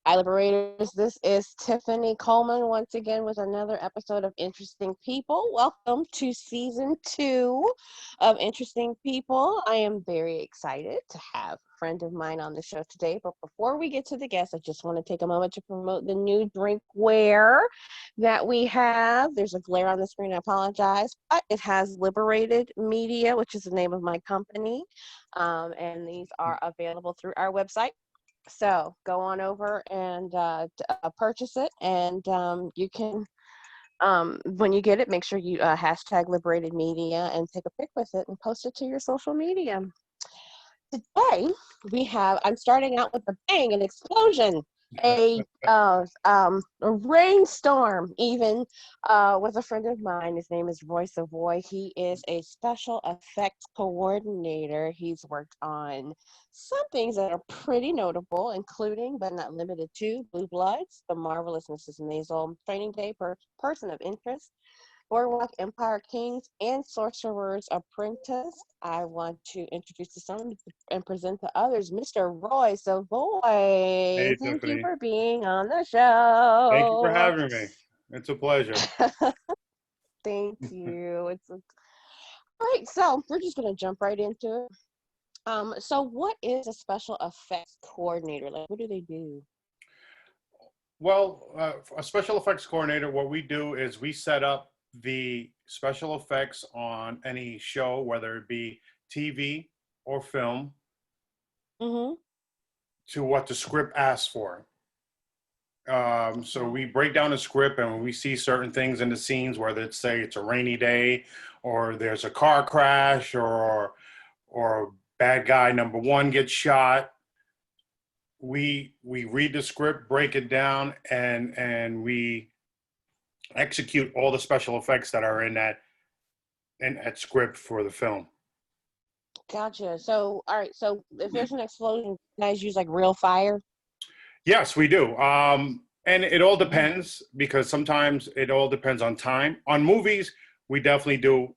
Hi, Liberators. This is Tiffany Coleman once again with another episode of Interesting People. Welcome to season 2 of Interesting People. I am very excited to have a friend of mine on the show today. But before we get to the guests, I just want to take a moment to promote the new drinkware that we have. There's a glare on the screen. I apologize. But it has Liberated Media, which is the name of my company. And these are available through our website. So go on over and purchase it, and you can, when you get it, make sure you hashtag Liberated Media and take a pic with it and post it to your social media. Today I'm starting out with a bang, an explosion, a rainstorm, even with a friend of mine. His name is Roy Savoy. He is a special effects coordinator. He's worked on some things that are pretty notable, including but not limited to Blue Bloods, The Marvelous Mrs. Maisel, Training Day, Person of Interest, Boardwalk Empire Kings, and Sorcerer's Apprentice. I want to introduce to some and present to others Mr. Roy Savoy. Hey, Thank you Tiffany. for being on the Thank you for show. having me. It's a pleasure. Thank you. All right, so we're just going to jump right into it. So what is a special effects coordinator? Like, what do they do? Well, a special effects coordinator, what we do is we set up the special effects on any show, whether it be TV or film, Mm-hmm. to what the script asks for. So we break down the script, and when we see certain things in the scenes, whether it's, say, it's a rainy day, or there's a car crash, or bad guy number one gets shot, we read the script, break it down, and we execute all the special effects that are in that script for the film. Gotcha. So, all right. So if there's an explosion, you guys use like real fire? Yes, we do. And it all depends, because sometimes it all depends on time. On movies, we definitely do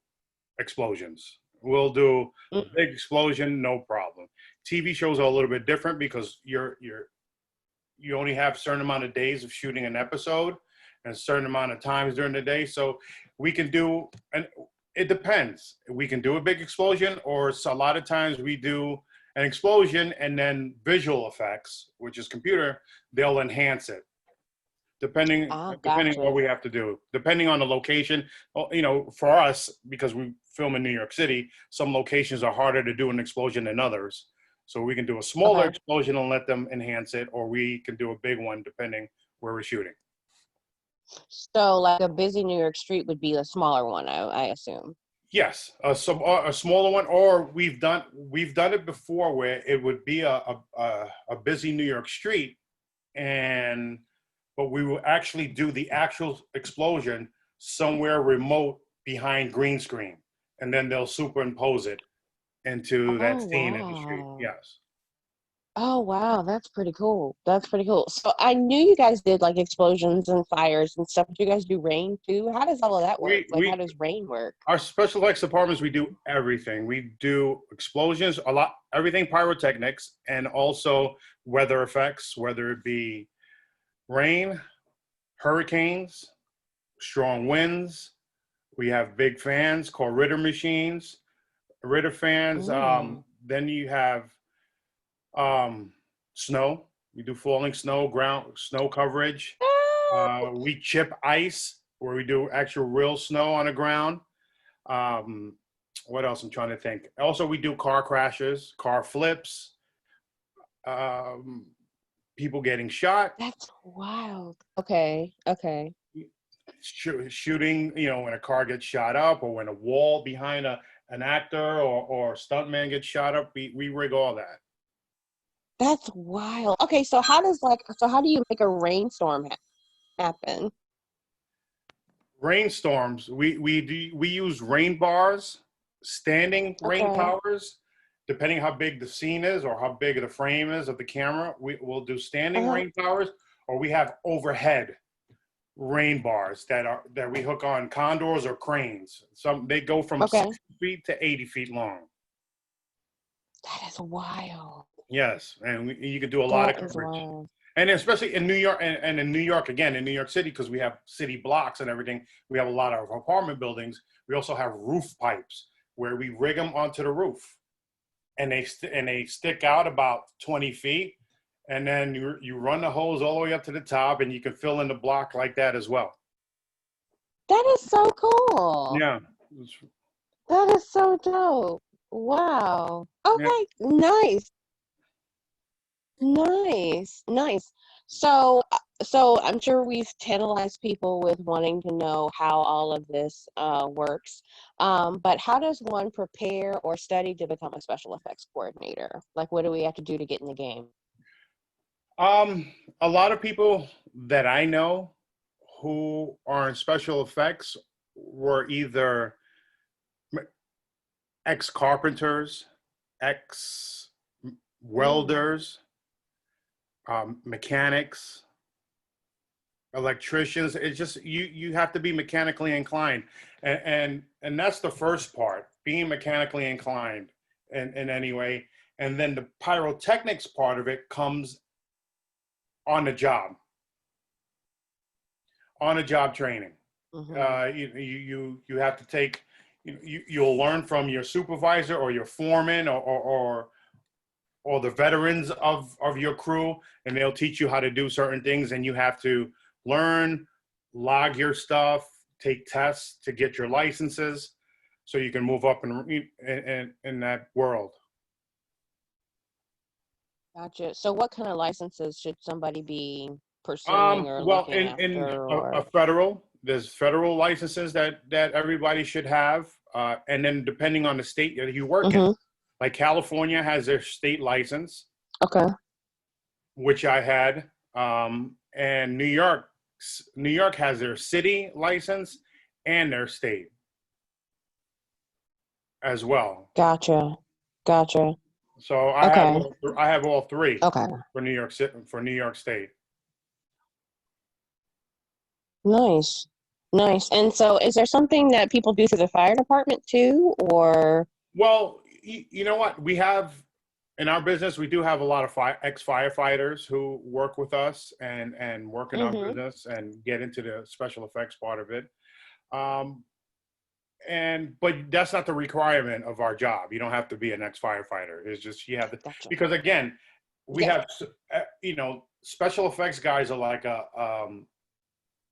explosions. We'll do a big explosion, no problem. TV shows are a little bit different because you only have a certain amount of days of shooting an episode and a certain amount of times during the day. So we can do, and it depends. We can do a big explosion, or a lot of times we do an explosion and then visual effects, which is computer, they'll enhance it. Depending on what Gotcha. we have to do, depending on the location. For us, because we film in New York City, some locations are harder to do an explosion than others. So we can do a smaller Okay. explosion and let them enhance it, or we can do a big one depending where we're shooting. So like a busy New York street would be a smaller one, I assume. Yes, a smaller one, or we've done it before where it would be a busy New York street, but we will actually do the actual explosion somewhere remote behind green screen, and then they'll superimpose it into that Oh, scene in the street. wow. Yes. Oh, wow. That's pretty cool. That's pretty cool. So I knew you guys did like explosions and fires and stuff. Do you guys do rain too? How does all of that work? Like, how We does rain work? Our special effects departments, we do everything. We do explosions, a lot, everything pyrotechnics, and also weather effects, whether it be rain, hurricanes, strong winds. We have big fans called Ritter machines, Ritter fans. Mm. Then you have snow. We do falling snow, ground snow coverage. We chip ice, where we do actual real snow on the ground. Um, what else? I'm trying to think. Also, we do car crashes, car flips, um, people getting shot, That's wild. Okay. Okay. shooting. When a car gets shot up, or when a wall behind an actor or stuntman gets shot up, we rig all that. That's wild. Okay, so how do you make a rainstorm happen? Rainstorms. We use rain bars, standing rain Okay. towers. Depending how big the scene is or how big the frame is of the camera, we will do standing Uh-huh. rain towers, or we have overhead rain bars that we hook on condors or cranes. Some they go from Okay. 60 feet to 80 feet long. That is wild. Yes, and you could do a lot of That is coverage. wild. And especially in New York, and in New York, again, in New York City, because we have city blocks and everything, we have a lot of apartment buildings. We also have roof pipes where we rig them onto the roof, and they stick out about 20 feet, and then you run the hose all the way up to the top, and you can fill in the block like that as well. That is so cool. Yeah. That is so dope. Wow. Yeah. Okay, nice. Nice, nice. So, so I'm sure we've tantalized people with wanting to know how all of this works. But how does one prepare or study to become a special effects coordinator? Like, what do we have to do to get in the game? Um, a lot of people that I know who are in special effects were either ex carpenters, ex Mm, welders, mechanics, electricians. It's just you have to be mechanically inclined, and that's the first part, being mechanically inclined in any way. And then the pyrotechnics part of it comes on the job, on the job training. mm-hmm. You have to take, you'll learn from your supervisor or your foreman, or the veterans of your crew, and they'll teach you how to do certain things, and you have to learn, log your stuff, take tests to get your licenses, so you can move up in that world. Gotcha. So, what kind of licenses should somebody be pursuing or Well, looking in after, a or? federal, there's federal licenses that everybody should have, and then depending on the state that you work in, Mm-hmm. like California has their state license, Okay. which I had, and New York has their city license and their state as well. Gotcha. Gotcha. So Okay. I have all three Okay. for New York City, for New York State. Nice. Nice. And so is there something that people do through the fire department too, or? Well, you know what? We have in our business, we do have a lot of ex firefighters who work with us and work in our Mm-hmm. business and get into the special effects part of it. Um, but that's not the requirement of our job. You don't have to be an ex firefighter. It's just you have to, Gotcha. because again, we Yeah. have special effects guys are like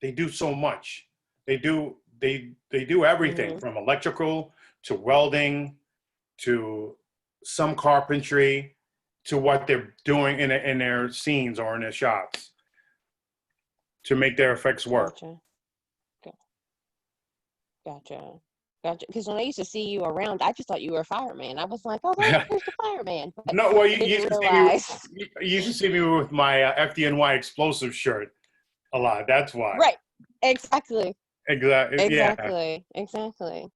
they do so much. They do everything Mm-hmm. from electrical to welding to some carpentry to what they're doing in their scenes or in their shots to make their effects work. Gotcha. Ga- Gotcha. Gotcha. Because when I used to see you around, I just thought you were a fireman. I was like, oh, there's the fireman. But No, well, I you didn't used to see me. realize. You used to see me with my FDNY explosive shirt a lot. That's why. Right. Exactly. Exactly. Yeah. Exactly. Exactly.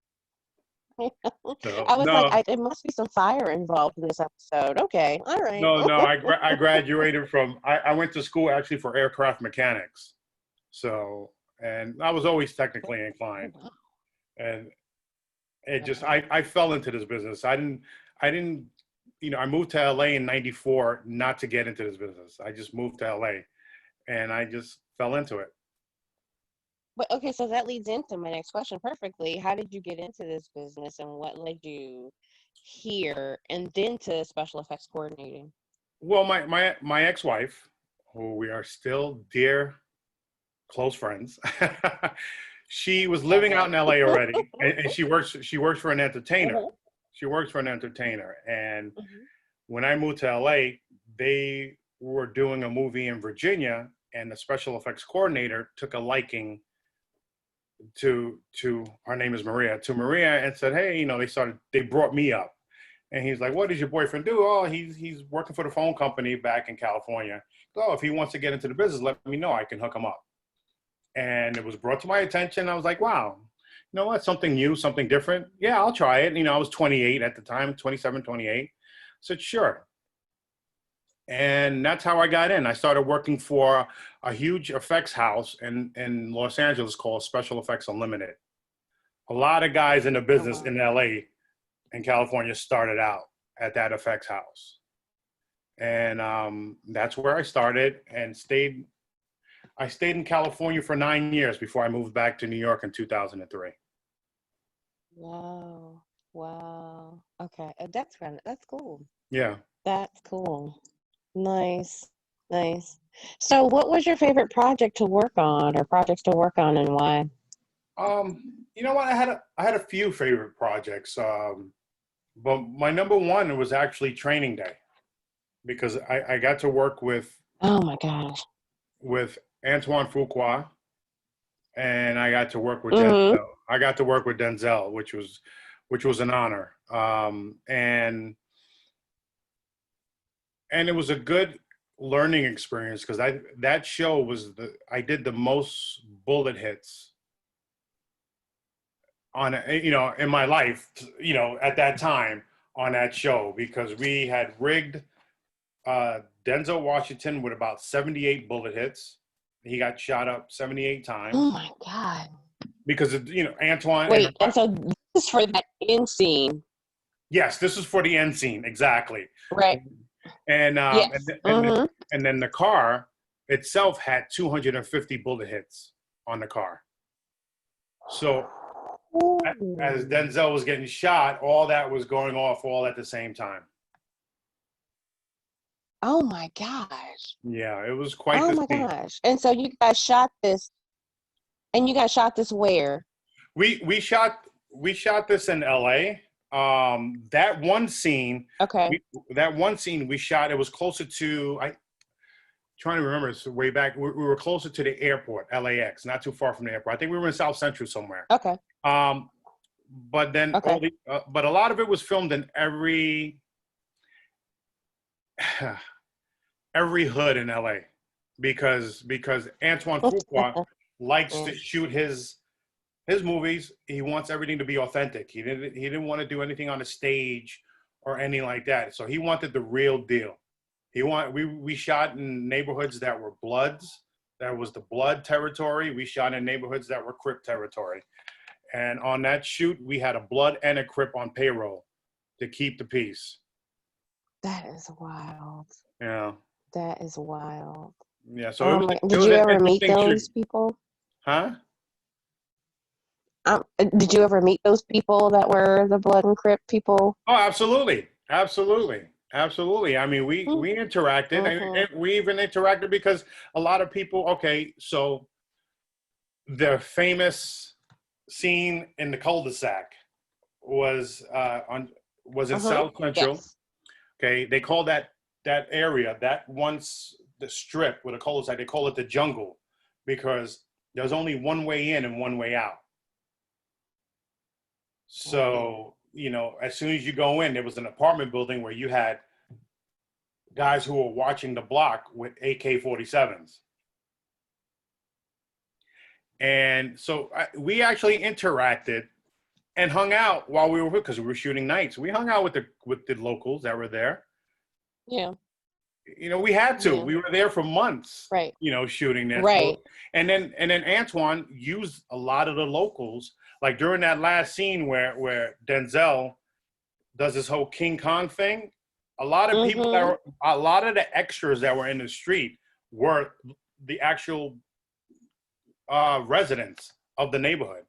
So I was like, no, there must be some fire involved in this episode. Okay. All right. no. I graduated from. I went to school actually for aircraft mechanics. So, and I was always technically Oh, inclined, wow. and it just Okay. I fell into this business. I didn't I moved to LA in '94 not to get into this business. I just moved to LA and I just fell into it. But okay, so that leads into my next question perfectly. How did you get into this business and what led you here and then to special effects coordinating? Well, my ex-wife, who we are still dear close friends, she was living out Okay. in LA already, and she works for an entertainer. Hmm. She works for an entertainer, and Hmm. when I moved to LA, they were doing a movie in Virginia, and the special effects coordinator took a liking to her name is Maria, to Maria, and said, hey, they brought me up, and he's like, what does your boyfriend do? Oh, he's working for the phone company back in California. Oh, if he wants to get into the business, let me know, I can hook him up. And it was brought to my attention. I was like, wow, you know what, something new, something different. Yeah, I'll try it. I was 28 at the time, 27, 28. I said, sure. And that's how I got in. I started working for a huge effects house in Los Angeles called Special Effects Unlimited. A lot of guys in the Oh, business wow. in LA and California started out at that effects house. and that's where I started and stayed. I stayed in California for 9 years before I moved back to New York in 2003. Wow. Wow. Okay. That's cool. Yeah. That's cool. Nice. Nice. So what was your favorite project to work on or projects to work on and why? You know what? I had a few favorite projects. But my number one was actually Training Day because I got to work Oh my gosh. with Antoine Fuqua, and I got to work with Mm-hmm. Denzel. I got to work with Denzel, which was an honor. And it was a good learning experience because that show was I did the most bullet hits on in my life, at that time on that show because we had rigged Denzel Washington with about 78 bullet hits. He got shot up 78 Oh times my God. because of, Antoine and Wait, and so this is for that end scene, yes, this is for the end scene exactly. right? And Yes. Mm-hmm. and then the car itself had 250 bullet hits on the car. So as Ooh. Denzel was getting shot, all that was going off all at the same time. Oh my gosh. Yeah, it was quite Oh the my scene. gosh. And so you guys shot this where? We shot this in LA. That one scene, Okay. we shot. It was closer to trying to remember. It's way back. We were closer to the airport, LAX, not too far from the airport. I think we were in South Central somewhere. Okay. Um, but then Okay. but a lot of it was filmed in every hood in LA because Antoine Fuqua likes to shoot his movies. He wants everything to be authentic. He didn't want to do anything on a stage or anything like that. So he wanted the real deal. We shot in neighborhoods that were Bloods. That was the Blood territory. We shot in neighborhoods that were Crip territory. And on that shoot, we had a Blood and a Crip on payroll to keep the peace. That is wild. Yeah. That is wild. Yeah. So Oh my, it did was you an ever meet interesting shoot. those people? Huh? Did you ever meet those people that were the Blood and Crip people? Oh, absolutely. Absolutely. Absolutely. I mean, we interacted Mm-hmm. and we even interacted because a lot of people, okay, so the famous scene in the cul-de-sac was was in Mm-hmm. South Central. Yes. Okay, they call that area that once the strip with a cul-de-sac, they call it the jungle because there's only one way in and one way out. Mm. So, as soon as you go in, there was an apartment building where you had guys who were watching the block with AK-47s. And so we actually interacted and hung out while we were because we were shooting nights. We hung out with the locals that were there. Yeah. We had to. Yeah. We were there for months, Right. shooting there. So, Right. and then Antoine used a lot of the locals, like during that last scene where Denzel does this whole King Kong thing. Mm-hmm. A lot of the extras that were in the street were the actual residents of the neighborhood.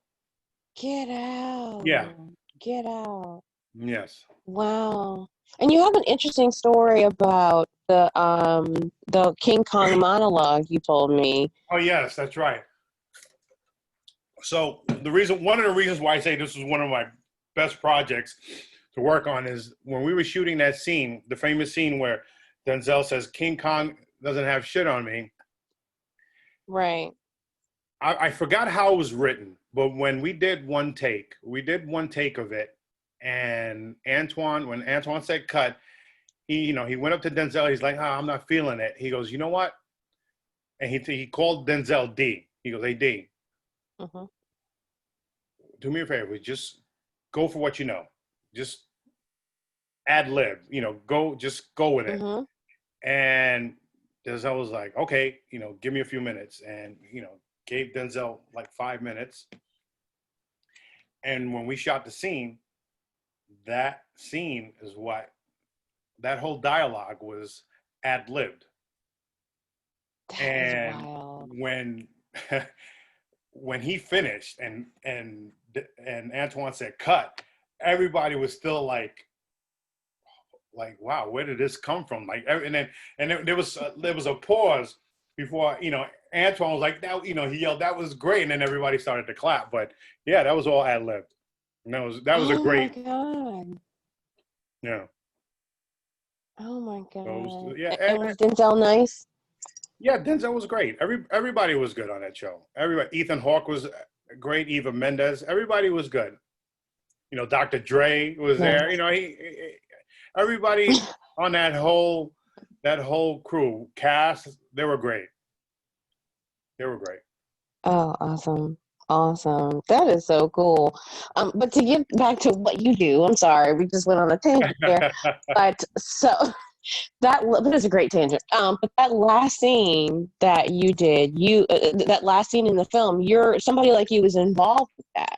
Get Yeah. out. Get out. Yes. Wow. And you have an interesting story about the King Kong monologue you told me. Oh, yes, that's right. So one of the reasons why I say this was one of my best projects to work on is when we were shooting that scene, the famous scene where Denzel says King Kong doesn't have shit on me. Right. I forgot how it was written, but when we did one take of it, and when Antoine said cut, he went up to Denzel. He's like, I'm not feeling it. He goes, you know what? And he called Denzel D. He goes, hey D, Mm-hmm. do me a favor, just go for what you know. Just ad lib, just go with it. Mm-hmm. And Denzel was like, okay, give me a few minutes. And, gave Denzel like 5 minutes. And when we shot the scene, that scene is what that whole dialogue was ad-libbed. That is And wild. when when he finished and Antoine said cut, everybody was still like wow, where did this come from? Like, and then there was a pause before Antoine was like that, he yelled that was great, and then everybody started to clap. But yeah, that was all ad libbed. And that was a Oh my great, God. yeah. Oh my So it was, God. yeah, And was Denzel nice? yeah. Denzel was great. Everybody was good on that show. Everybody, Ethan Hawke was great. Eva Mendes, everybody was good. Dr. Dre was there. Nice. Everybody on that whole crew cast, they were great. They were great. Oh, awesome. Awesome. That is so cool. But to get back to what you do, I'm sorry, we just went on a tangent there. But so that is a great tangent. But that last scene that you did, that last scene in the film, somebody like you was involved with that,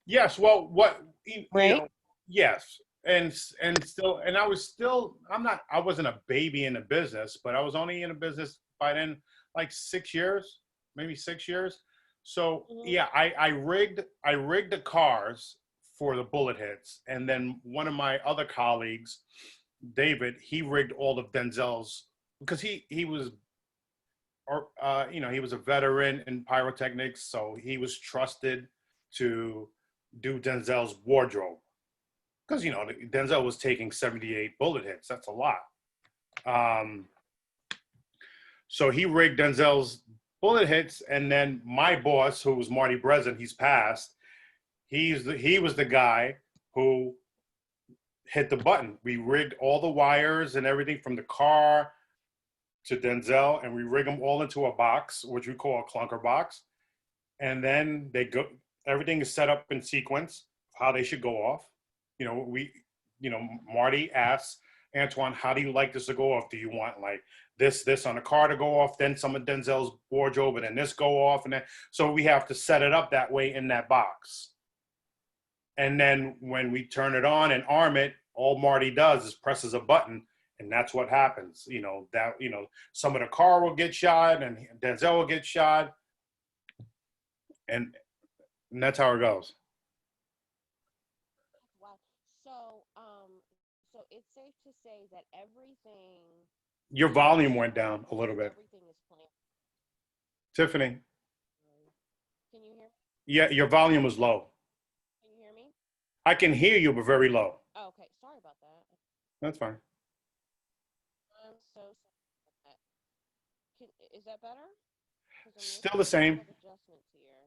Yes. Well, right? yes, and still, and I wasn't a baby in the business, but I was only in the business by then, like 6 years, maybe 6 years. So Mhm. yeah, I rigged the cars for the bullet hits, and then one of my other colleagues, David, he rigged all of Denzel's because he was he was a veteran in pyrotechnics, so he was trusted to do Denzel's wardrobe because Denzel was taking 78 bullet hits. That's a lot. Um, so he rigged Denzel's bullet hits, and then my boss, who was Marty Breslin, he's passed. He was the guy who hit the button. We rigged all the wires and everything from the car to Denzel, and we rig them all into a box, which we call a clunker box. And then everything is set up in sequence, how they should go off. Marty asks Antoine, how do you like this to go off? Do you want like this on the car to go off, then some of Denzel's wardrobe, and then this go off, and then so we have to set it up that way in that box. And then when we turn it on and arm it, all Marty does is presses a button, and that's what happens. Some of the car will get shot, and Denzel will get shot, and that's how it goes. Wow. So, so it's safe to say that everything Your in the volume went show, down a little bit, everything is planned. Tiffany. Can you hear? Yeah, your volume was low. Can you hear me? I can hear you, but very low. Oh, okay. Sorry about that. That's fine. I'm so sorry about that. Is that better? Because I'm Still making the a couple same, of adjustments here.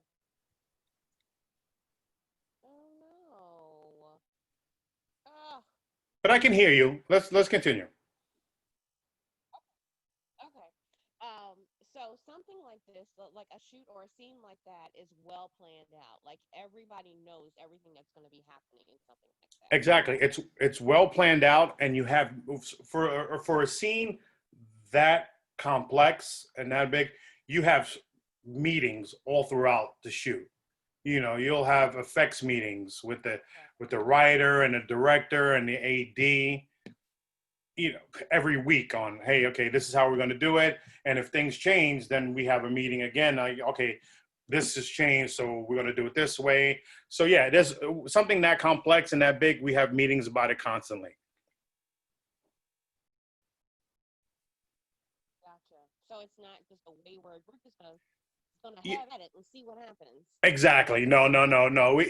Oh no. Ah, but I can hear you. Let's continue. okay. So something like this, like a shoot or a scene like that, is well planned out. Like everybody knows everything that's going to be happening in something like that, Exactly. correct? It's well planned out, and you have for a scene that complex and that big, you have meetings all throughout the shoot. You'll have effects meetings with the Okay. writer and the director and the AD. Every week on, hey, okay, this is how we're going to do it, and if things change, then we have a meeting again. Okay, this has changed, so we're going to do it this way. So yeah, there's something that complex and that big. We have meetings about it constantly. Gotcha. So it's not just a wayward. We're just gonna have at it and see what happens. Exactly. No, no, no, no.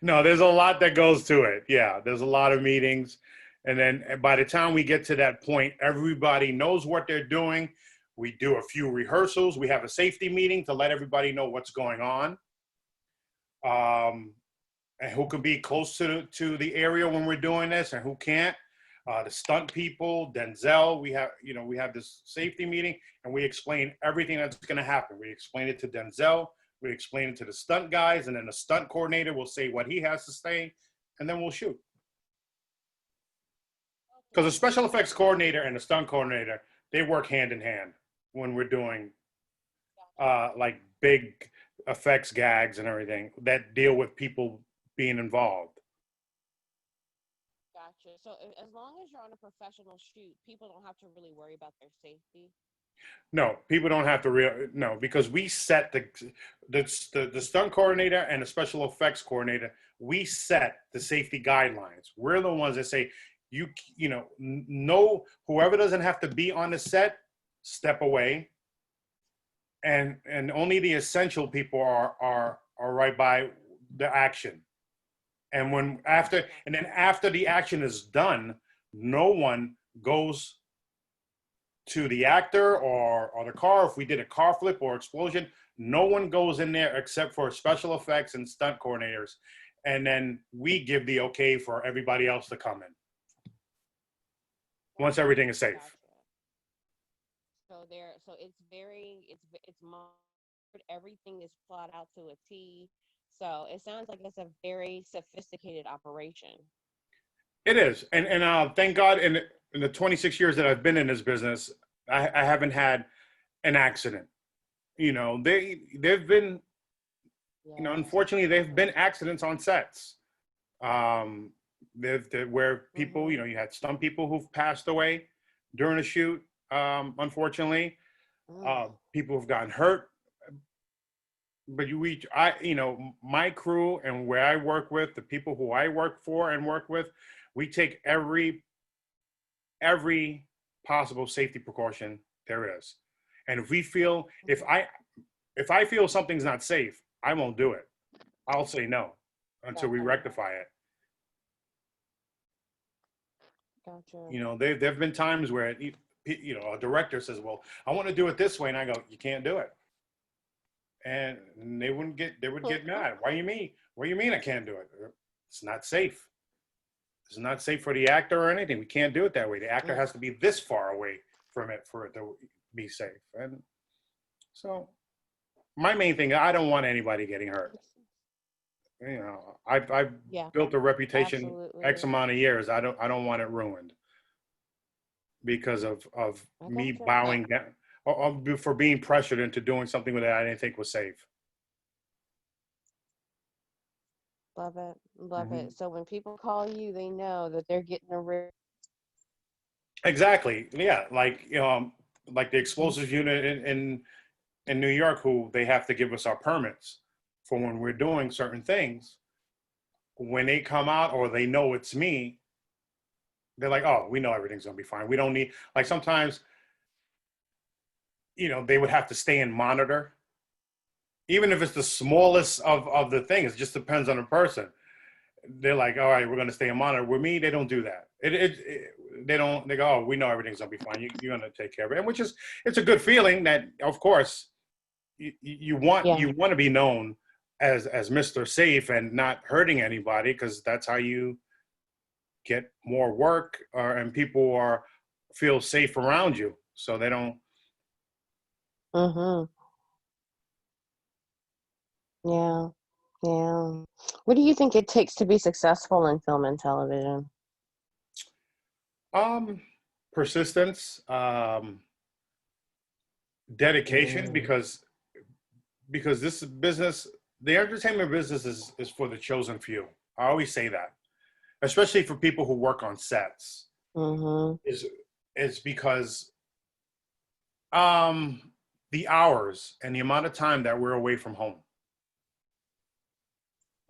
No. There's a lot that goes to it. Yeah, there's a lot of meetings, and then by the time we get to that point, everybody knows what they're doing. We do a few rehearsals. We have a safety meeting to let everybody know what's going on, and who can be close to the area when we're doing this, and who can't. The stunt people, Denzel. We have this safety meeting, and we explain everything that's going to happen. We explain it to Denzel. We explain it to the stunt guys, and then the stunt coordinator will say what he has to say, and then we'll shoot. Because the special effects coordinator and the stunt coordinator, they work hand in hand when we're doing like big effects gags and everything that deal with people being involved. Gotcha. as long as you're on a professional shoot, people don't have to really worry about their safety. No, people don't have to no, because we set the stunt coordinator and the special effects coordinator. We set the safety guidelines. We're the ones that say you know no, whoever doesn't have to be on the set, step away, and only the essential people are right by the action. And then after the action is done, no one goes to the actor or the car. If we did a car flip or explosion, no one goes in there except for special effects and stunt coordinators. And then we give the okay for everybody else to come in once everything is safe. Gotcha. So it's monitored. Everything is plot out to a T. So it sounds like it's a very sophisticated operation. It is. And thank God in the 26 years that I've been in this business, I haven't had an accident. You know, they've been, you know, Yeah. unfortunately, they've been accidents on sets. Where people, you know, you had some people who've passed away during a shoot. Unfortunately, Mm. people have gotten hurt. But you know, my crew and where I work with, the people who I work for and work with, we take every possible safety precaution there is. And if we feel, if I feel something's not safe, I won't do it. I'll say no until we Gotcha. rectify it. Gotcha. You know, there've been times where you know, a director says, "Well, I want to do it this way," and I go, "You can't do it." And they would get mad. Why you mean? What do you mean I can't do it? It's not safe. It's not safe for the actor or anything. We can't do it that way. The actor has to be this far away from it for it to be safe. And so my main thing, I don't want anybody getting hurt. You know, I've Yeah, built a reputation X absolutely. amount of years. I don't want it ruined because of I me gotcha. bowing down or for being pressured into doing something that I didn't think was safe. Love it. Love Mhm. it. So when people call you, they know that they're getting a real. Exactly. Yeah. Like the explosives unit in New York, who they have to give us our permits for when we're doing certain things. When they come out or they know it's me, they're like, "Oh, we know everything's gonna be fine. We don't need." Like sometimes, you know, they would have to stay and monitor, even if it's the smallest of the things. It just depends on the person. They're like, "All right, we're gonna stay and monitor." With me, they don't do that. They don't. They go, "Oh, we know everything's gonna be fine. You're gonna take care of it," and which is it's a good feeling that, of course, Yeah. you want to be known as Mr. Safe and not hurting anybody, because that's how you get more work, and people are feel safe around you, so they don't. Mm-hmm. Yeah. Yeah. What do you think it takes to be successful in film and television? um Persistence, dedication, Mm. because this business, the entertainment business, is for the chosen few. I always say that, especially for people who work on sets, Mm-hmm. is because um the hours and the amount of time that we're away from home.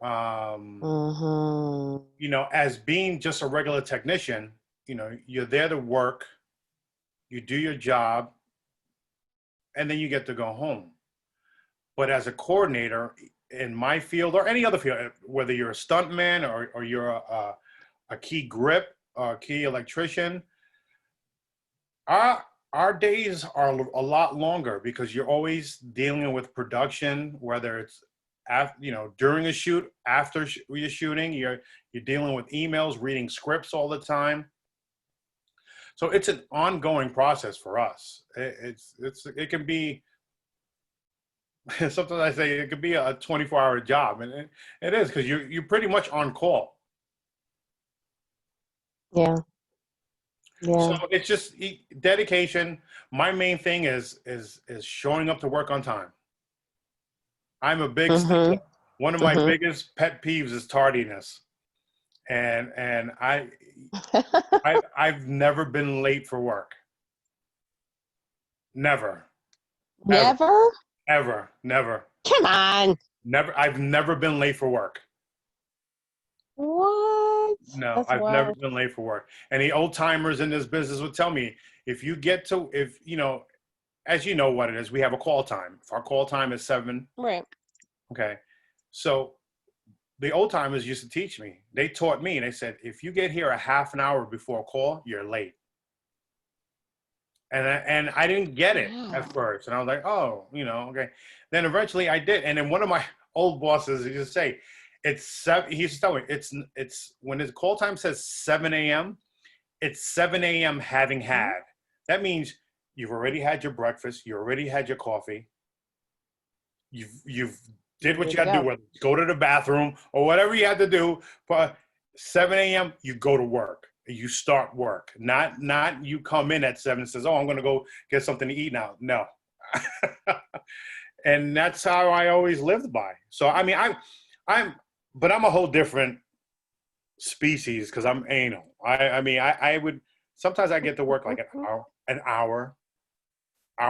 um Mm-hmm. you know, as being just a regular technician, you know, you're there to work, you do your job, and then you get to go home. But as a coordinator in my field or any other field, whether you're a stuntman or you're a key grip, a key electrician, our our days are a lot longer because you're always dealing with production, whether it's after, you know, during a shoot, after you're shooting, you're dealing with emails, reading scripts all the time. So it's an ongoing process for us. It can be sometimes I say it could be a 24-hour job, and it is because you're pretty much on call. Yeah. So Yeah. it's just dedication. My main thing is showing up to work on time. I'm a big stickler. Mm-hmm. One of my Mm-hmm. biggest pet peeves is tardiness. and I've never been late for work. Never, ever, Never? ever, never, Come on. never. I've never been late for work. What? No, That's I've never wild. been late for work. And the old timers in this business would tell me, if you know, as you know what it is, we have a call time. If our call time is 7, Right. okay. So the old timers used to teach me. They taught me, and they said, if you get here a half an hour before a call, you're late. And I didn't get it at Wow. first, and I was like, oh, okay. Then eventually I did, and then one of my old bosses used to say, it's 7. He used to tell me it's when his call time says 7 a.m. It's 7 a.m. having Mhm. had. That means you've already had your breakfast, you already had your coffee, you've did what Good you to had to do, go. whether it's go to the bathroom or whatever you had to do. But 7 a.m. you go to work. You start work. Not you come in at 7 and says, oh, I'm gonna go get something to eat now. No. And that's how I always lived by. So I mean but I'm a whole different species because I'm anal. I mean I would sometimes I get to work like hour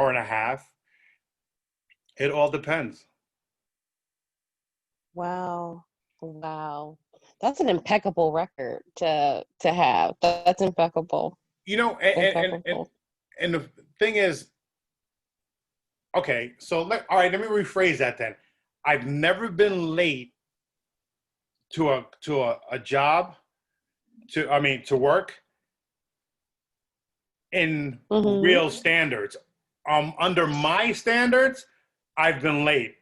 and a half. It all depends. Wow. Wow. That's an impeccable record to have. That's impeccable. You know, Impeccable. and the thing is, okay, so all right, let me rephrase that then. I've never been late to a job, to work in Mm-hmm. real standards. Under my standards, I've been late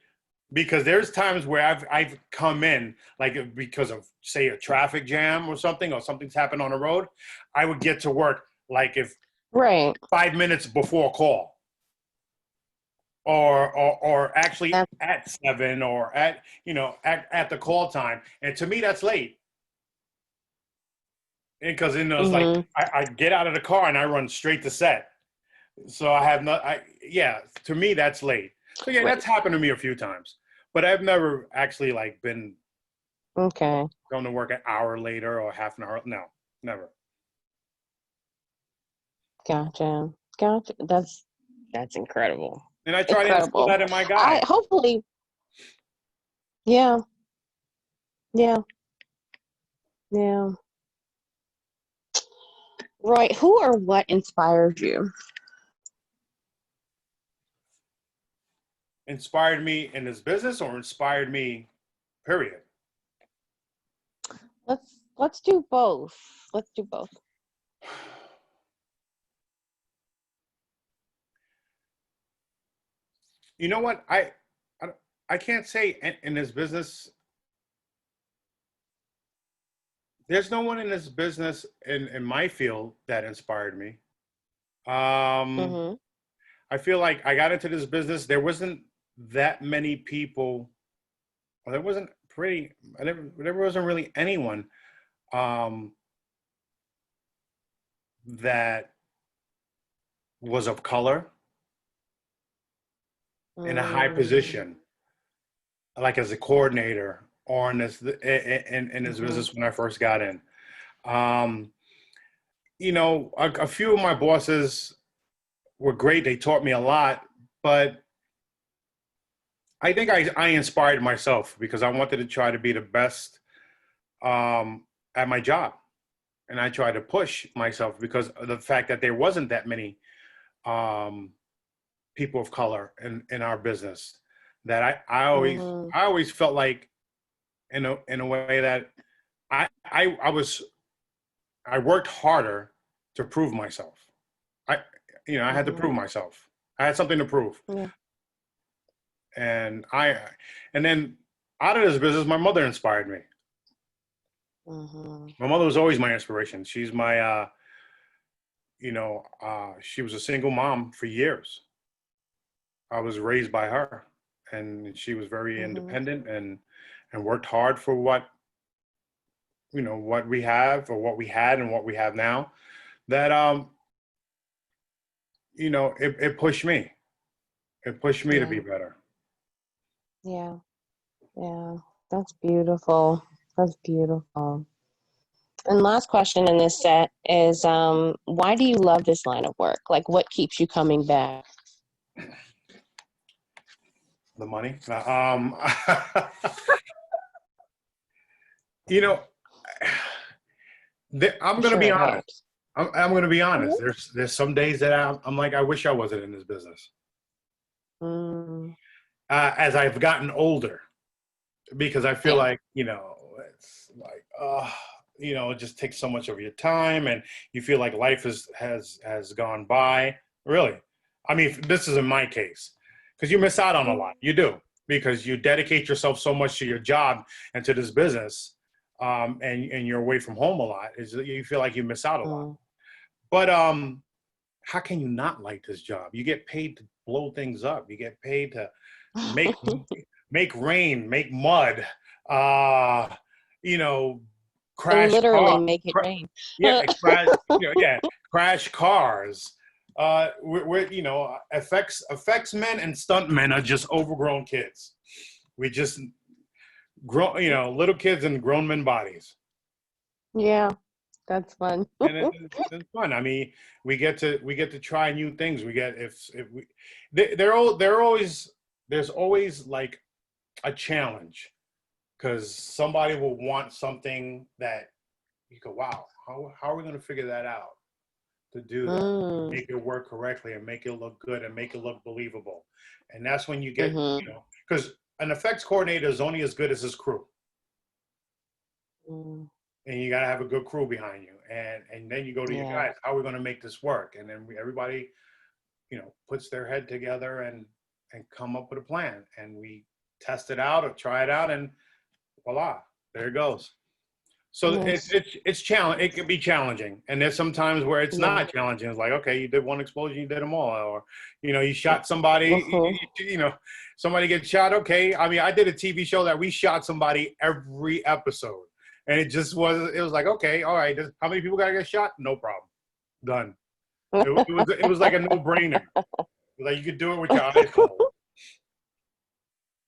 because there's times where I've come in like because of say a traffic jam or something's happened on the road. I would get to work like if Right. 5 minutes before call, or actually That's at 7, or at the call time. And to me that's late because it's like mm-hmm. I get out of the car and I run straight to set. So I have not. Yeah, to me that's late. So yeah, Right. that's happened to me a few times, but I've never actually like been Okay. going to work an hour later or half an hour. No, never. Gotcha. Gotcha. That's incredible. And I try to instill Incredible. that in my I guys. hopefully, yeah, yeah, yeah. Roy, who or what inspired you? Inspired me in this business or inspired me, period. Let's do both. Let's do both. You know what? I, I can't say in this business. There's no one in this business in my field that inspired me. Um, Mm-hmm. I feel like I got into this business. There wasn't that many people. Well, there wasn't pretty. There wasn't really anyone um, that was of color in a high Mm-hmm. position, like as a coordinator or in this Mm-hmm. business when I first got in. Um, a few of my bosses were great. They taught me a lot, but I think I inspired myself because I wanted to try to be the best at my job. And I tried to push myself because of the fact that there wasn't that many um, people of color in our business. That Mm-hmm. I always felt like in a way that I worked harder to prove myself. I I had to Mm-hmm. prove myself. I had something to prove, Yeah. and and then out of this business, my mother inspired me. Mm-hmm. My mother was always my inspiration. She's my she was a single mom for years. I was raised by her, and she was very Mm-hmm. independent and worked hard for what we have or what we had and what we have now. That it pushed me. It pushed me to be Yeah. better. Yeah. Yeah. That's beautiful. That's beautiful. And last question in this set is, why do you love this line of work? Like, what keeps you coming back? The money. You know, I'm I'm gonna sure be it honest. helps. I'm gonna be honest. Mhm. There's some days that I'm like, I wish I wasn't in this business. Mm, As I've gotten older, because I feel yeah. like, it's like, it just takes so much of your time, and you feel like life has gone by. Really, I mean, this is in my case, because you miss out on a lot. You do, because you dedicate yourself so much to your job and to this business, and you're away from home a lot. Is you feel like you miss out a lot. Mm. But how can you not like this job? You get paid to blow things up. You get paid to make make rain, make mud, uh, you know, crash Literally car, make it rain. yeah, crash, crash cars. Effects men and stunt men are just overgrown kids. We just grow, little kids in grown men bodies. Yeah, that's fun. And it's fun. I mean, we get to try new things. We get if we they're always there's always like a challenge, because somebody will want something that you go, wow, how are we going to figure that out to do that, Mm. make it work correctly and make it look good and make it look believable. And that's when you get, Mm-hmm. because an effects coordinator is only as good as his crew, Mm. and you got to have a good crew behind you. And then you go to your Yeah. guys, how are we going to make this work? And then everybody, puts their head together and come up with a plan, and we test it out or try it out, and voila, there it goes. So Nice. it's challenge. It can be challenging, and there's some times where it's Yeah. not challenging. It's like, okay, you did one explosion, you did them all, or you shot somebody. Mm-hmm. Somebody gets shot. Okay, I mean, I did a TV show that we shot somebody every episode, and it just was. It was like, okay, all right, how many people gotta get shot? No problem, done. It was like a no brainer. Like you could do it with your eyes closed.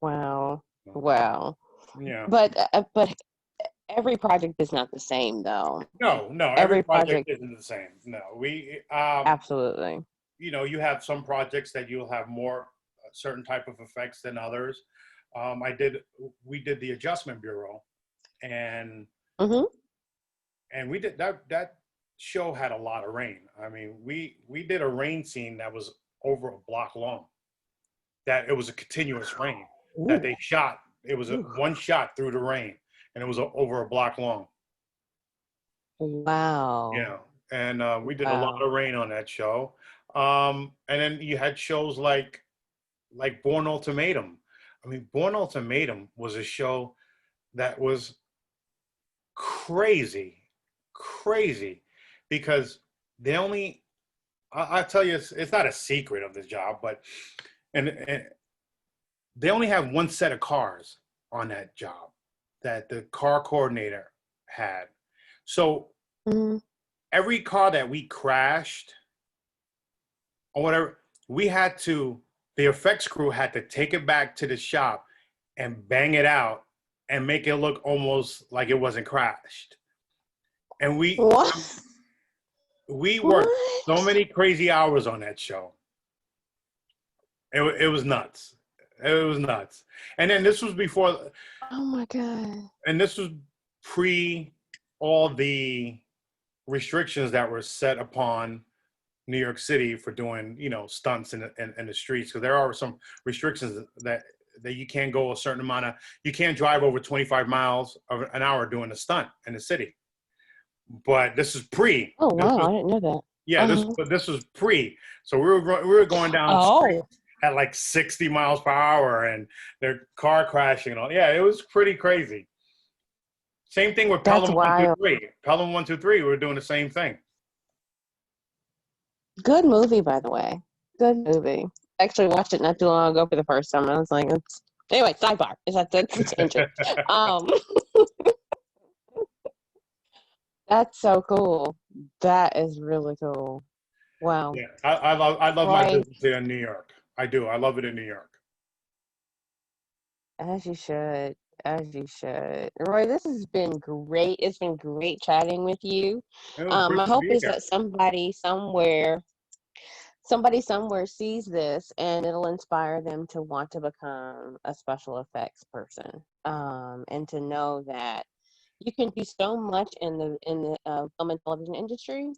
Wow. Wow. Yeah. But every project is not the same, though. No. Every Every project project, isn't the same. No, absolutely. you have some projects that you'll have more certain type of effects than others. We did the Adjustment Bureau, and Mm-hmm. we did that show had a lot of rain. I mean, we did a rain scene that was over a block long. That it was a continuous rain that Ooh. they shot. It was a Ooh. one shot through the rain, and it was over a block long. Wow. Yeah, and we did a lot Wow. of rain on that show. And then you had shows like Born Ultimatum. I mean, Born Ultimatum was a show that was crazy, crazy, because they only, I tell you, it's not a secret of the job, but, and they only have one set of cars on that job that the car coordinator had. So Mm-hmm. every car that we crashed or whatever, the effects crew had to take it back to the shop and bang it out and make it look almost like it wasn't crashed. And What? we worked so What? many crazy hours on that show. It was nuts. It was nuts. And then this was before, Oh my God. and this was pre all the restrictions that were set upon New York City for doing, stunts in the streets. Because there are some restrictions that you can't go a certain amount of, you can't drive over 25 miles an hour doing a stunt in the city. But this is pre. Oh This wow, was, I didn't know that. yeah, Uh-huh. this was pre. So we were going down street Oh, at like 60 miles per hour, and their car crashing and all. Yeah, it was pretty crazy. Same thing with that's Pelham wild. 123. Pelham 123, we were doing the same thing. Good movie, by the way. Good movie. Actually watched it not too long ago for the first time. And I was like, it's anyway, sidebar. That's a tangent. Um, that's so cool. That is really cool. Wow. Yeah, I love my Roy, business here in New York. I do. I love it in New York. as you should. As you should. Roy, this has been great. It's been great chatting with you. It was My great to hope be is here. that somebody somewhere sees this and it'll inspire them to want to become a special effects person. And to know that you can do so much in the film and television industry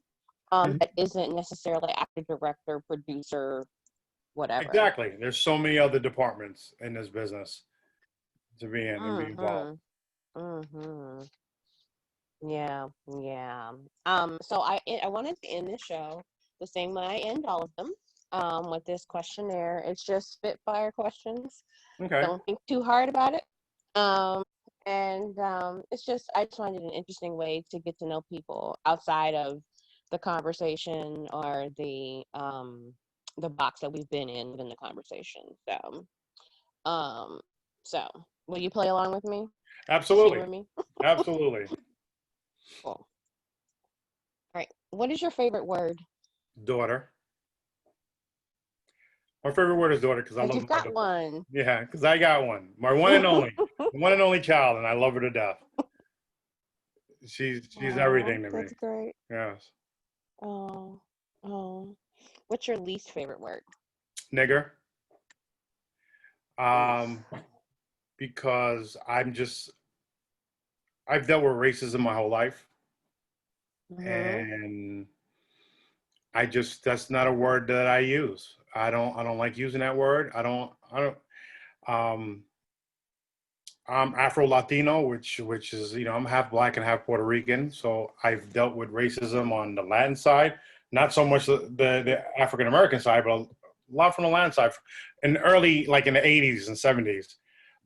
Mhm. that isn't necessarily actor, director, producer, whatever. Exactly. There's so many other departments in this business to be in and be involved. Mhm. Mhm. Yeah, yeah. So I wanted to end the show the same way I end all of them. With this questionnaire, it's just spitfire questions. Okay. Don't think too hard about it. Um, and it's just I just wanted an interesting way to get to know people outside of the conversation or the box that we've been in within the conversation. Um, so will you play along with me? Just Absolutely. humor me. Absolutely. Cool. All right. What is your favorite word? Daughter. My favorite word is daughter because I Because love you've my got daughter. one. Yeah, because I got one. My one and only child, and I love her to death. She's Oh, everything to me. that's great. Yes. Oh, oh. What's your least favorite word? Nigger. Oof. Um, because I've dealt with racism my whole life, Mm-hmm. and that's not a word that I use. I don't like using that word. I don't. Um, I'm Afro Latino, which is, I'm half black and half Puerto Rican, so I've dealt with racism on the Latin side, not so much the African American side, but a lot from the Latin side, in early, like in the '80s and '70s,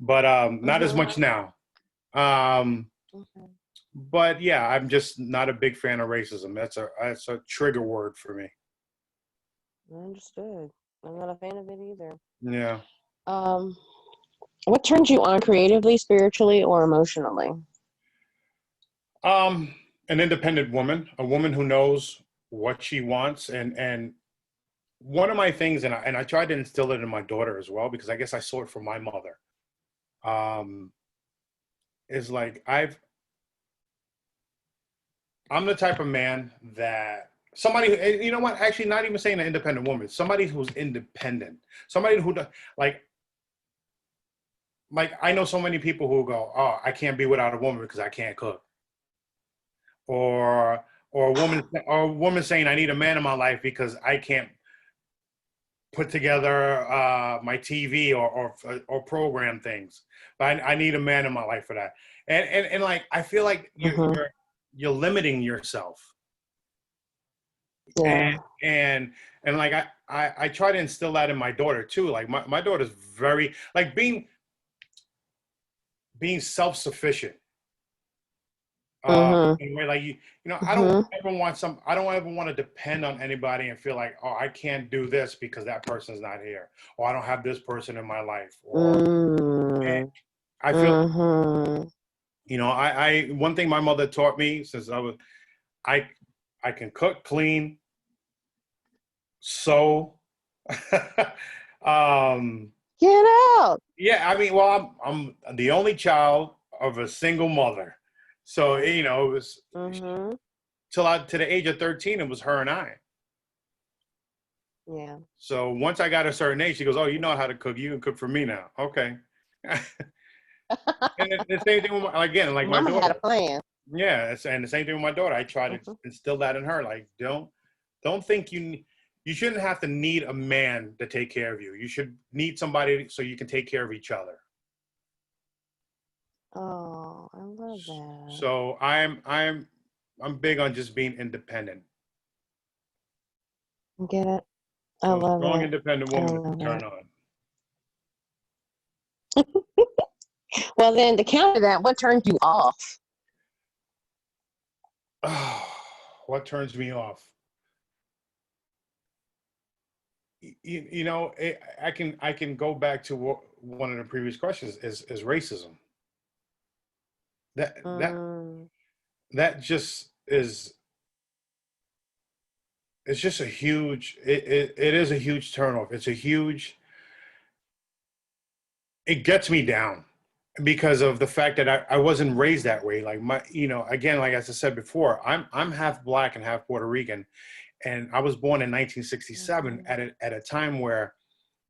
but not as Mm-hmm. much now. Um, Okay. but yeah, I'm just not a big fan of racism. That's a trigger word for me. Understood. I'm not a fan of it either. Yeah. Um, what turns you on creatively, spiritually, or emotionally? Um, an independent woman, a woman who knows what she wants, and one of my things, and I tried to instill it in my daughter as well, because I guess I saw it from my mother. Um, is like I'm the type of man that somebody, you know what? Actually, not even saying an independent woman, somebody who's independent, somebody who like like I know so many people who go, oh, I can't be without a woman because I can't cook, or or a woman saying I need a man in my life because I can't put together my TV or program things. But I need a man in my life for that. And like I feel like Mm-hmm. you're limiting yourself. And Yeah. and and like I try to instill that in my daughter too. Like my daughter's very like being self-sufficient. Mm-hmm. In a way, like Mm-hmm. I don't ever want to depend on anybody and feel like, oh, I can't do this because that person's not here, or I don't have this person in my life, or and Mm-hmm. I feel, Mm-hmm. I one thing my mother taught me since I I can cook, clean, sew. um, Get out. yeah, I mean, well, I'm the only child of a single mother, so it was Mm-hmm. to the age of 13, it was her and I. Yeah. So once I got a certain age, she goes, "Oh, you know how to cook. You can cook for me now." Okay. And the same thing with again, like my Mama had a daughter. plan. Yeah, and the same thing with my daughter. I try to Mm-hmm. instill that in her. Like, don't think you shouldn't have to need a man to take care of you. You should need somebody so you can take care of each other. Oh, I love that. So I'm big on just being independent. Get it? I So a love strong, it. independent I woman is love a turn it. on. Well, then to counter that, what turns you off? What turns me off? I can go back to one of the previous questions is racism. That that Mm, that just is it's just a huge it is a huge turnoff. It gets me down. because of the fact that I wasn't raised that way. Like my, again, like as I said before, I'm half black and half Puerto Rican, and I was born in 1967 Mhm. at a time where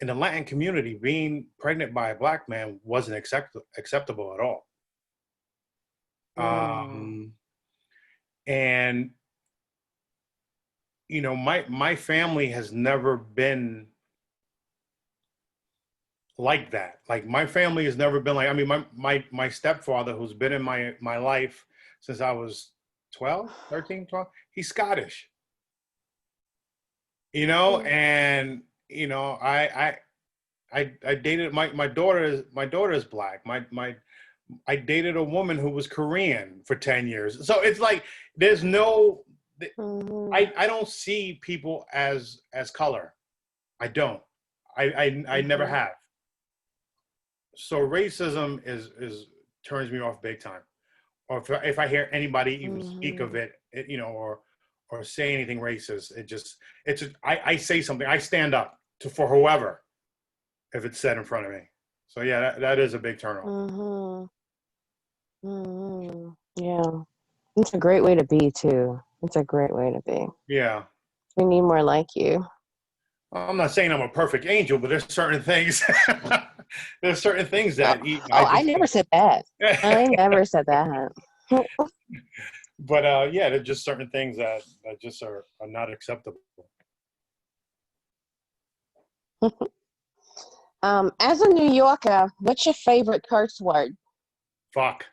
in the Latin community, being pregnant by a black man wasn't acceptable at all. Mm. Um, and my family has never been like that. Like my family has never been like. I mean, my stepfather, who's been in my life since I was 12, 13, 12, he's Scottish. Mm. And I dated my daughter is black. My I dated a woman who was Korean for 10 years. So it's like there's no Mhm. I don't see people as color. I don't. I never Mhm. have. So racism is turns me off big time. Or if I hear anybody even speak of Mhm. it, or say anything racist, I say something. I stand up for whoever if it's said in front of me. So yeah, that is a big turnoff. Mhm. Mhm. Yeah. It's a great way to be too. It's a great way to be. Yeah. We need more like you. I'm not saying I'm a perfect angel, but there's certain things. There's certain things Oh, that I oh, I just. never said that. I never said that. But yeah, there's just certain things that just are not acceptable. As a New Yorker, what's your favorite curse word? Fuck,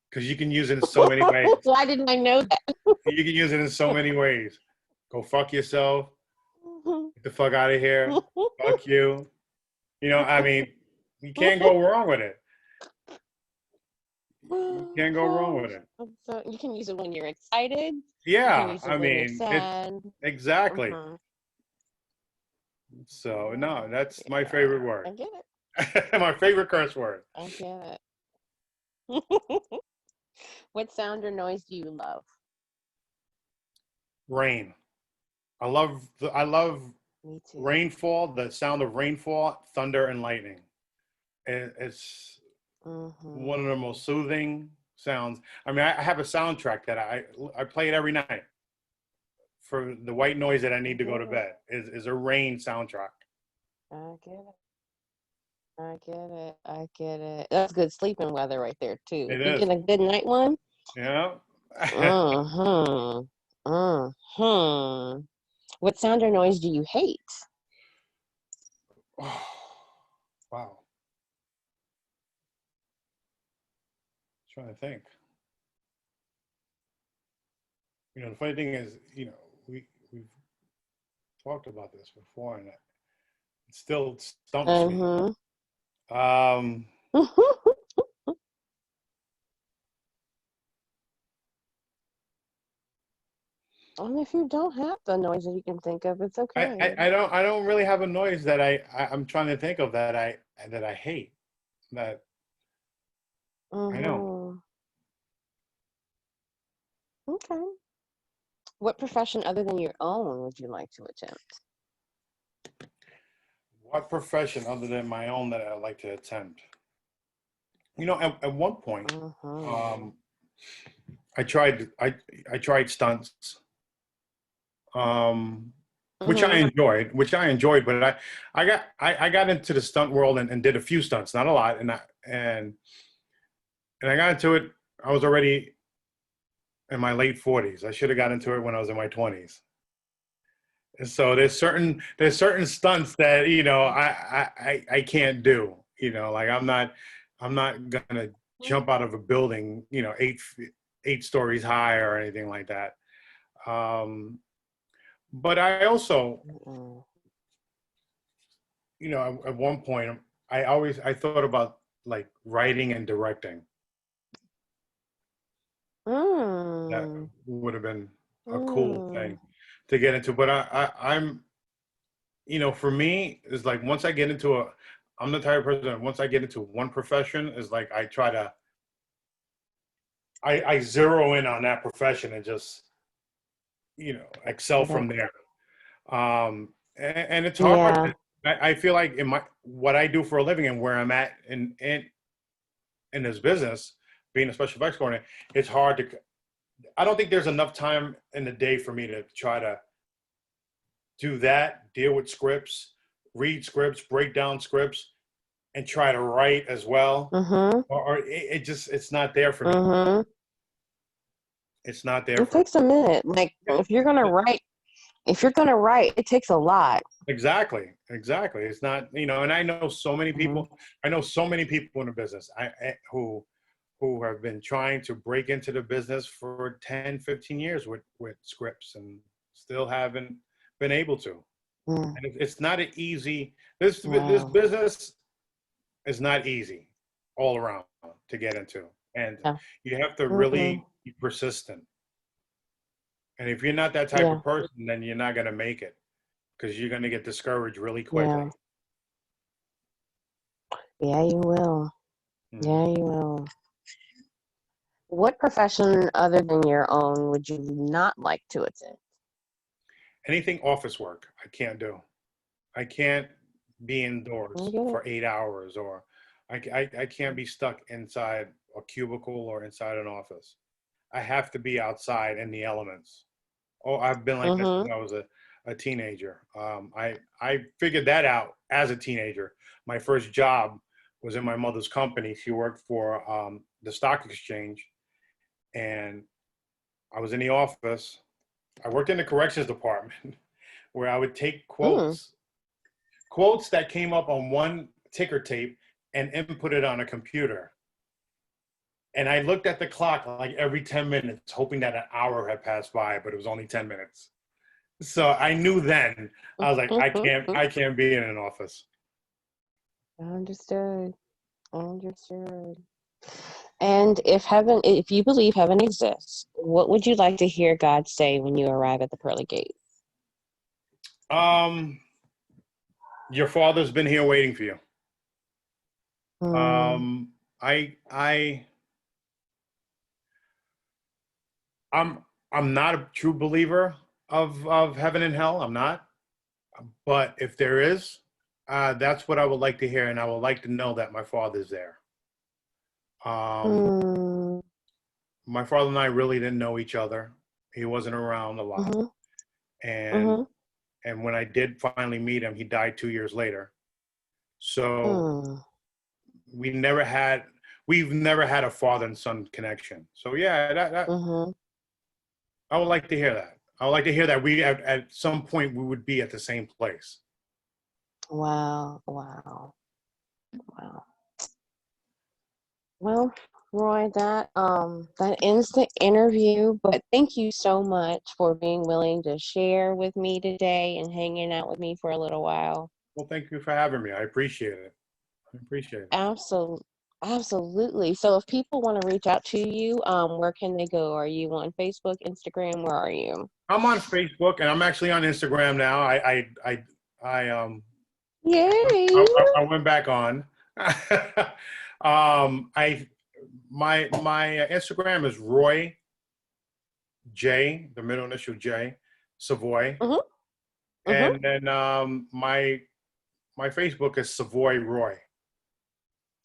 because you can use it in so many ways. Why didn't I know that? You can use it in so many ways. Go fuck yourself. Get the fuck out of here. Fuck you. I mean, you can't go wrong with it. You can't go wrong with it. So you can use it when you're excited. You can Yeah, use it I when you're mean, it sad. exactly. Hmm. So no, Yeah, that's my yeah, favorite word. I get it. My favorite curse word. I get it. What sound or noise do you love? Rain. I love Me too. rainfall. The sound of rainfall, thunder, and lightning. It's one of the Hmm. most soothing sounds. I mean, I have a soundtrack that I play it every night for the white noise that I I need to go get to it. bed. Is a rain soundtrack. I get it. I get it. I get it. That's good sleeping weather right there too. If It you is. get a good night one, Yeah. mm-hmm. Mm-hmm. What sound or noise do you hate? Wow. Trying to think. The funny thing is, we've talked about this before, and it still stumps me. Mm-hmm. Um, And if you don't have the noise that you can think of, it's I, okay. I, I don't really have a noise that I'm trying to think of that I hate. That I don't. Mm-hmm. Okay. What profession other than your own would you like to attempt? What profession other than my own that I like to attempt? At one point, Mm-hmm. um, I tried stunts, um, Mm-hmm. which I enjoyed, but I got into the stunt world and did a few stunts, not a lot, and I got into it. I was already in my late 40s. I should have got into it when I was in my 20s. And so there's certain stunts that I can't do. Like I'm not gonna jump out of a building, eight stories high or anything like that. Um, but I also, Mm-hmm. at one point, I thought about like writing and directing. That Mm. would have been a cool Mm. thing to get into. But I'm, for me, it's like once I get into I'm the type of person that once I get into one profession, is like I try to, I zero in on that profession and just, excel Get from it. there. And it's hard. Yeah. I feel like in what I do for a living and where I'm at, and in this business, being a special effects coordinator, it's hard to. I don't think there's enough time in the day for me to try to do that, deal with scripts, read scripts, break down scripts, and try to write as well. Or it's not there for me. It's not there It for me. takes a minute. Like if you're gonna write, it takes a lot. Exactly. It's not, and I know so many people. I know so many people in the business who have been trying to break into the business for 10, 15 years with scripts and still haven't been able to. And it's not an easy. This business is not easy all around to get into, and you have to really be persistent. And if you're not that type of person, then you're not going to make it because you're going to get discouraged really quickly. Yeah, you will. Yeah, you will. What profession other than your own would you not like to attend? Anything office work, I can't do. I can't be indoors for 8 hours, or I can't be stuck inside a cubicle or inside an office. I have to be outside in the elements. Oh, I've been like this since I was a teenager. I figured that out as a teenager. My first job was in my mother's company. She worked for the stock exchange, and I was in the office. I worked in the corrections department where I would take quotes that came up on one ticker tape and input it on a computer. And I looked at the clock like every 10 minutes, hoping that an hour had passed by, but it was only 10 minutes. So I knew then, I was like, I can't be in an office. Understood. And if you believe heaven exists, what would you like to hear God say when you arrive at the pearly gates? Your father's been here waiting for you. I'm not a true believer of heaven and hell. I'm not. But if there is, that's what I would like to hear, and I would like to know that my father's there. My father and I really didn't know each other. He wasn't around a lot. And when I did finally meet him, he died 2 years later. So we've never had a father and son connection. So yeah, I would like to hear that. I would like to hear that we at some point we would be at the same place. Wow. Well, Roy, that ends the interview, but thank you so much for being willing to share with me today and hanging out with me for a little while. Well, thank you for having me. I appreciate it. Absolutely. So if people want to reach out to you, where can they go? Are you on Facebook, Instagram? Where are you? I'm on Facebook, and I'm actually on Instagram now. Yay! I went back on. My Instagram is Roy J, the middle initial J, Savoy, and then my Facebook is Savoy Roy.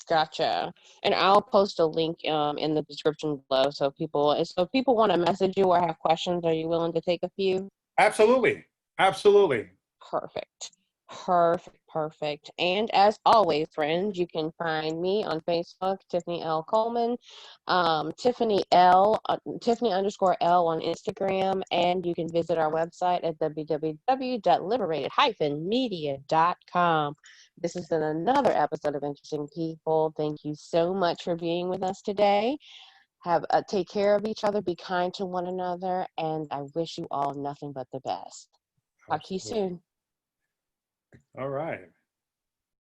Gotcha. And I'll post a link in the description below, so if people want to message you or have questions, are you willing to take a few? Absolutely. Perfect. And as always, friends, you can find me on Facebook, Tiffany L. Coleman, Tiffany _L on Instagram, and you can visit our website at www.liberated-media.com. This has been another episode of Interesting People. Thank you so much for being with us today. Take care of each other, be kind to one another, and I wish you all nothing but the best. Talk to you soon. All right.